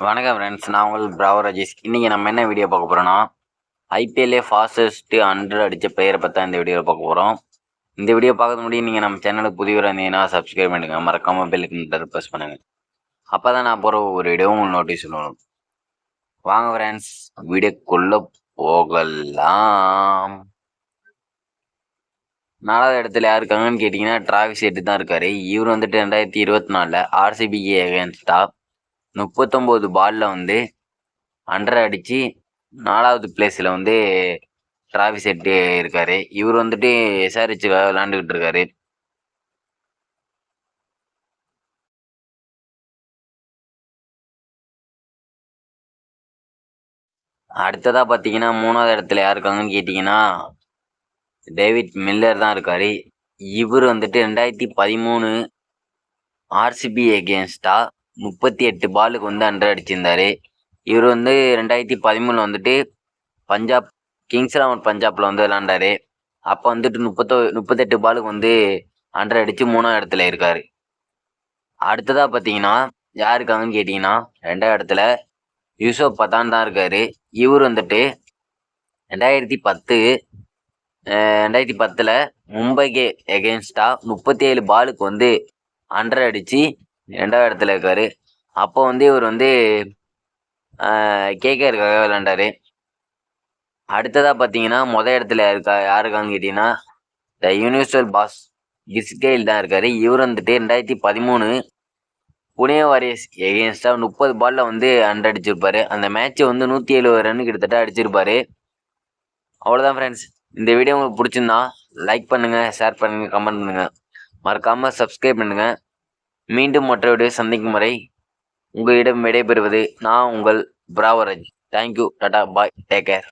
வணக்கம் ஃப்ரெண்ட்ஸ், நான் உங்கள் பிராவோ ராஜேஷ். இன்றைக்கி நம்ம என்ன வீடியோ பார்க்க போகிறோன்னா, ஐபிஎல்லே ஃபாஸ்டஸ்ட்டு 100 அடித்த பிளேயரை பற்றி தான் இந்த வீடியோவில் பார்க்க போகிறோம். இந்த வீடியோ பார்க்க முடியும். நீங்கள் நம்ம சேனலுக்கு புதியவராக இருந்தீங்கன்னா சப்ஸ்கிரைப் பண்ணுங்கள், மறக்காமல் பெல்லுக்கு ப்ரெஸ் பண்ணுங்கள். அப்போ தான் நான் போகிற ஒரு வீடியோவும் உங்களுக்கு நோட்டீஸ் வரும். வாங்க ஃப்ரெண்ட்ஸ், வீடியோக்குள்ளே போகலாம். 4வது இடத்துல யார் இருக்காங்கன்னு கேட்டிங்கன்னா டிராவிஸ் ஹெட் தான் இருக்கார். இவர் வந்துட்டு 2024 ஆர்சிபிக்கு எகென்ஸ்டாக 39 பாலில் 100 அடித்து 4வது பிளேஸில் டிராவிஸ் ஹெட் இருக்கார். இவர் வந்துட்டு எஸ்ஆர்ஹெச்சுக்காக விளாண்டுக்கிட்டு இருக்காரு. அடுத்ததாக பார்த்தீங்கன்னா 3வது இடத்துல யார் இருக்காங்கன்னு கேட்டிங்கன்னா டேவிட் மில்லர் தான் இருக்கார். இவர் 2013 ஆர்சிபி எகேன்ஸ்டாக 38 பாலுக்கு 100 அடிச்சிருந்தார். இவர் 2013 பஞ்சாப் கிங்ஸ் 11 பஞ்சாப்பில் விளாண்டார். அப்போ 38 பாலுக்கு 100 அடித்து 3வது இடத்துல இருக்கார். அடுத்ததாக பார்த்தீங்கன்னா யார் இருக்காங்கன்னு கேட்டிங்கன்னா 2வது இடத்துல யூசுப் பத்தான் தான் இருக்கார். இவர் 2010 மும்பைக்கு எகென்ஸ்டாக 37 பாலுக்கு 100 அடித்து 2வது இடத்துல இருக்கார். அப்போ இவர் கேகேஆருக்காக விளாண்டார். அடுத்ததாக பார்த்தீங்கன்னா இடத்துல யார் இருக்காங்கன்னு கேட்டிங்கன்னா த யூனிவர்சல் பாஸ் கிஸ்கெயில் தான் இருக்கார். இவர் 2013 புனே வாரியர்ஸ் எகென்ஸ்டாக 30 பாலில் 100 அடிச்சிருப்பார். அந்த மேட்ச்சை 170 ரன் கிட்டத்தட்ட அடிச்சிருப்பார். அவ்வளோதான் ஃப்ரெண்ட்ஸ். இந்த வீடியோ உங்களுக்கு பிடிச்சிருந்தா லைக் பண்ணுங்கள், ஷேர் பண்ணுங்கள், கமெண்ட் பண்ணுங்கள், மறக்காமல் சப்ஸ்கிரைப் பண்ணுங்கள். மீண்டும் மற்ற வீடியோ சந்திக்கும் வரை உங்களிடம் விடைபெறுவது நான் உங்கள் பிராவோ ராஜ். தேங்க்யூ, டாடா, பாய், டேக் கேர்.